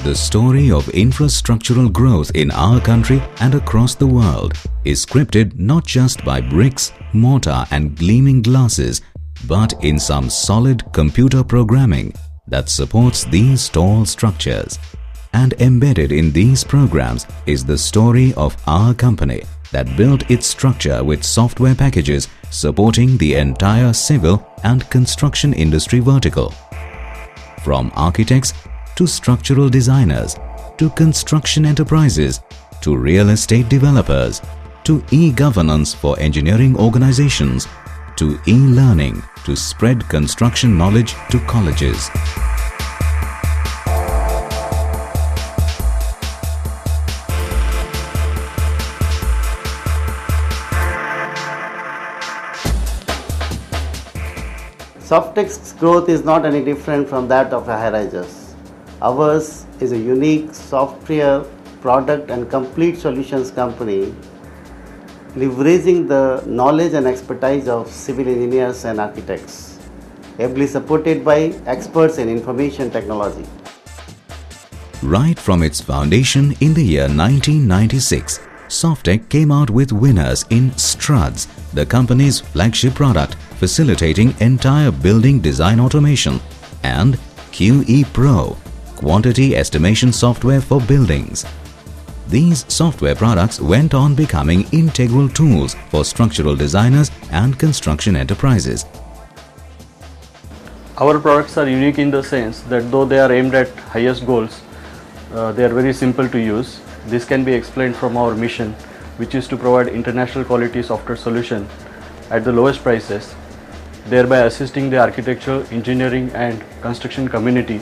The story of infrastructural growth in our country and across the world is scripted not just by bricks, mortar and gleaming glasses, but in some solid computer programming that supports these tall structures. And embedded in these programs is the story of our company that built its structure with software packages supporting the entire civil and construction industry vertical. From architects to structural designers, to construction enterprises, to real estate developers, to e-governance for engineering organizations, to e-learning to spread construction knowledge to colleges. SoftTech's growth is not any different from that of a high-rises. Ours is a unique software, product and complete solutions company leveraging the knowledge and expertise of civil engineers and architects, ably supported by experts in information technology. Right from its foundation in the year 1996, SoftTech came out with winners in Struts, the company's flagship product facilitating entire building design automation, and QE Pro, quantity estimation software for buildings. These software products went on becoming integral tools for structural designers and construction enterprises. Our products are unique in the sense that though they are aimed at highest goals, they are very simple to use. This can be explained from our mission, which is to provide international quality software solution at the lowest prices, thereby assisting the architectural, engineering and construction community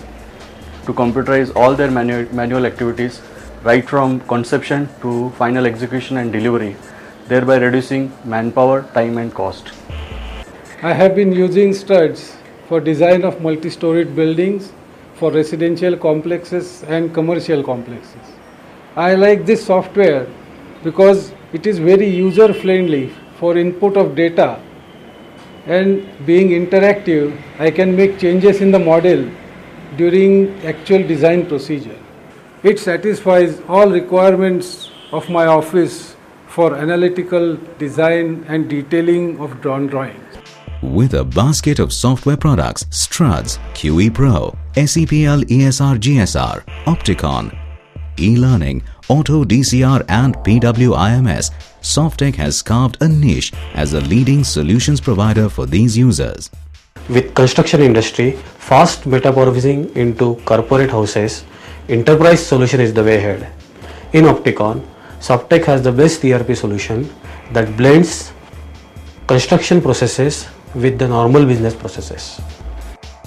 to computerize all their manual activities right from conception to final execution and delivery, thereby reducing manpower, time and cost. I have been using Struts for design of multi-storied buildings for residential complexes and commercial complexes. I like this software because it is very user-friendly for input of data, and being interactive, I can make changes in the model during actual design procedure. It satisfies all requirements of my office for analytical design and detailing of drawn drawings. With a basket of software products, Struts, QE Pro, SEPL ESR GSR, Opticon, e-learning, Auto DCR and PWIMS, SoftTech has carved a niche as a leading solutions provider for these users. With construction industry fast metamorphosing into corporate houses, enterprise solution is the way ahead. In Opticon, SoftTech has the best ERP solution that blends construction processes with the normal business processes.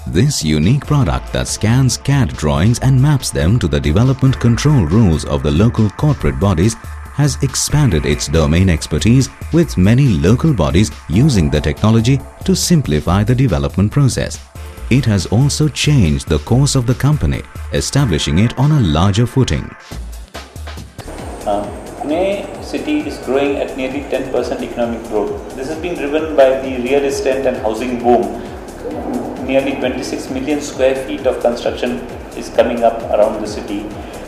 This unique product that scans CAD drawings and maps them to the development control rules of the local corporate bodies has expanded its domain expertise with many local bodies using the technology to simplify the development process. It has also changed the course of the company, establishing it on a larger footing. Pune city is growing at nearly 10% economic growth. This has been driven by the real estate and housing boom. Nearly 26 million square feet of construction is coming up around the city.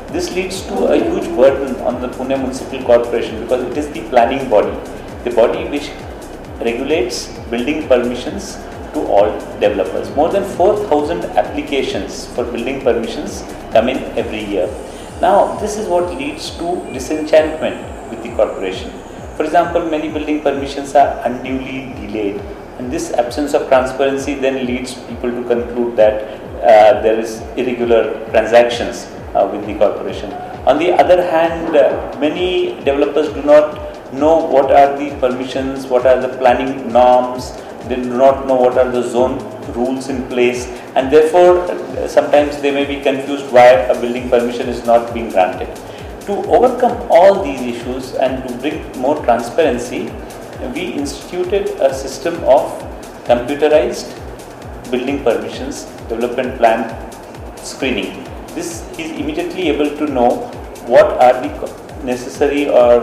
This leads to a huge burden on the Pune Municipal Corporation because it is the planning body, the body which regulates building permissions to all developers. More than 4,000 applications for building permissions come in every year. Now, this is what leads to disenchantment with the corporation. For example, many building permissions are unduly delayed, and this absence of transparency then leads people to conclude that there is irregular transactions with the corporation. On the other hand, many developers do not know what are the permissions, what are the planning norms, they do not know what are the zone rules in place, and therefore sometimes they may be confused why a building permission is not being granted. To overcome all these issues and to bring more transparency, we instituted a system of computerized building permissions, development plan screening. This is immediately able to know what are the necessary or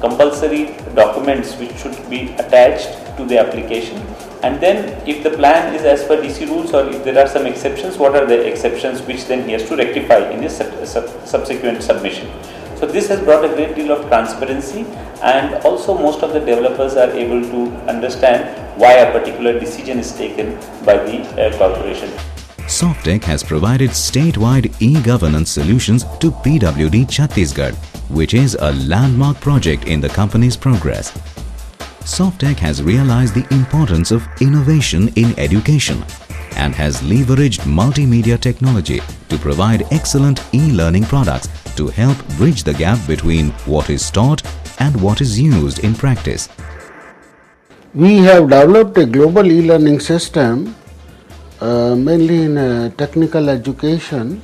compulsory documents which should be attached to the application, and then if the plan is as per DC rules or if there are some exceptions, what are the exceptions which then he has to rectify in his subsequent submission. So this has brought a great deal of transparency, and also most of the developers are able to understand why a particular decision is taken by the corporation. SoftTech has provided statewide e-governance solutions to PWD Chhattisgarh, which is a landmark project in the company's progress. SoftTech has realized the importance of innovation in education and has leveraged multimedia technology to provide excellent e-learning products to help bridge the gap between what is taught and what is used in practice. We have developed a global e-learning system mainly in technical education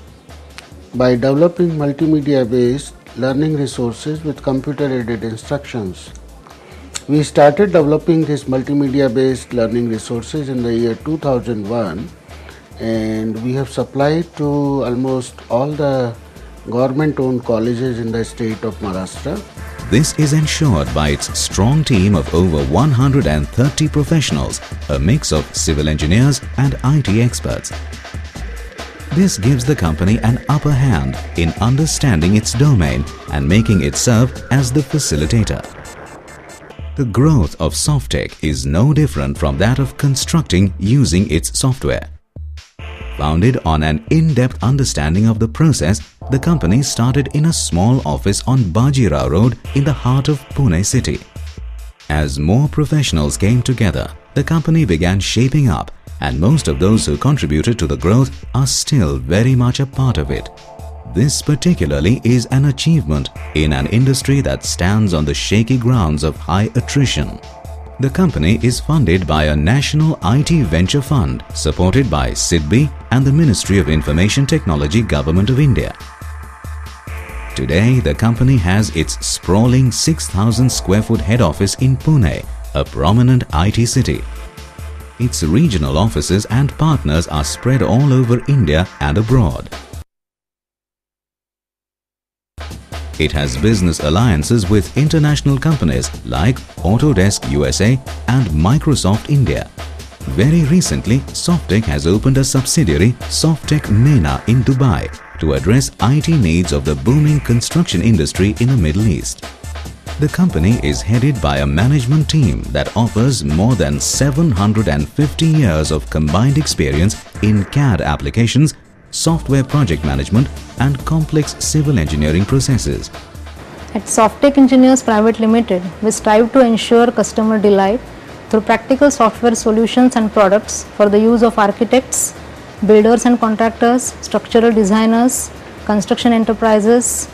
by developing multimedia-based learning resources with computer-aided instructions. We started developing these multimedia-based learning resources in the year 2001, and we have supplied to almost all the government-owned colleges in the state of Maharashtra. This is ensured by its strong team of over 130 professionals, a mix of civil engineers and IT experts. This gives the company an upper hand in understanding its domain and making it serve as the facilitator. The growth of SoftTech is no different from that of constructing using its software. Founded on an in-depth understanding of the process, the company started in a small office on Bajirao Road in the heart of Pune city. As more professionals came together, the company began shaping up, and most of those who contributed to the growth are still very much a part of it. This particularly is an achievement in an industry that stands on the shaky grounds of high attrition. The company is funded by a national IT venture fund supported by SIDBI and the Ministry of Information Technology, Government of India. Today, the company has its sprawling 6,000 square foot head office in Pune, a prominent IT city. Its regional offices and partners are spread all over India and abroad. It has business alliances with international companies like Autodesk USA and Microsoft India. Very recently, SoftTech has opened a subsidiary, SoftTech MENA, in Dubai to address IT needs of the booming construction industry in the Middle East. The company is headed by a management team that offers more than 750 years of combined experience in CAD applications, software project management and complex civil engineering processes. At SoftTech Engineers Private Limited, we strive to ensure customer delight through practical software solutions and products for the use of architects, builders and contractors, structural designers, construction enterprises,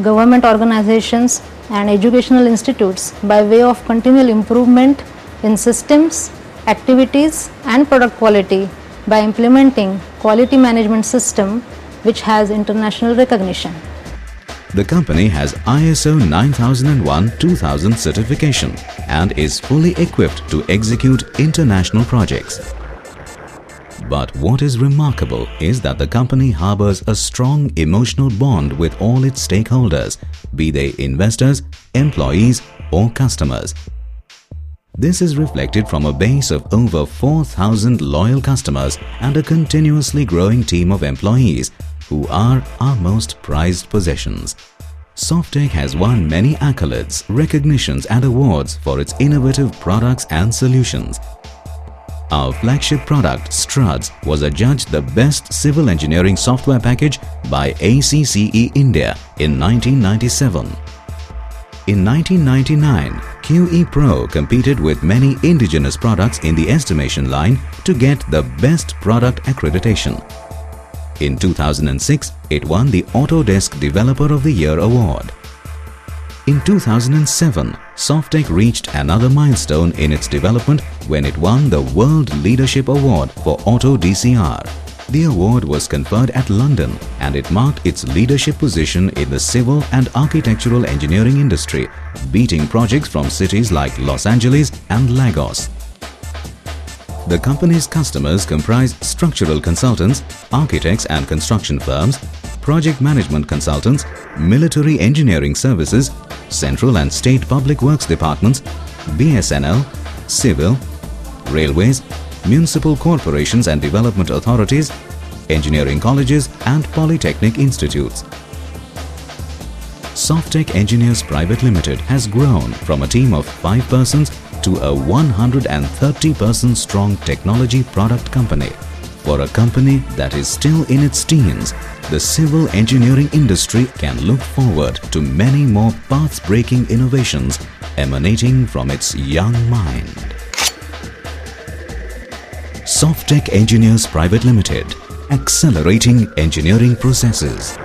government organizations and educational institutes by way of continual improvement in systems, activities and product quality by implementing quality management system which has international recognition. The company has ISO 9001-2000 certification and is fully equipped to execute international projects. But what is remarkable is that the company harbors a strong emotional bond with all its stakeholders, be they investors, employees or customers. This is reflected from a base of over 4,000 loyal customers and a continuously growing team of employees who are our most prized possessions. SoftTech has won many accolades, recognitions and awards for its innovative products and solutions. Our flagship product, Struts, was adjudged the best civil engineering software package by ACCE India in 1997. In 1999, QE Pro competed with many indigenous products in the estimation line to get the Best Product accreditation. In 2006, it won the Autodesk Developer of the Year award. In 2007, SoftTech reached another milestone in its development when it won the World Leadership Award for Auto DCR. The award was conferred at London and it marked its leadership position in the civil and architectural engineering industry, beating projects from cities like Los Angeles and Lagos. The company's customers comprise structural consultants, architects and construction firms, project management consultants, military engineering services, central and state public works departments, BSNL, civil, railways, municipal corporations and development authorities, engineering colleges and polytechnic institutes. SoftTech Engineers Private Limited has grown from a team of 5 persons to a 130-person strong technology product company. For a company that is still in its teens, the civil engineering industry can look forward to many more path-breaking innovations emanating from its young mind. SoftTech Engineers Private Limited, accelerating engineering processes.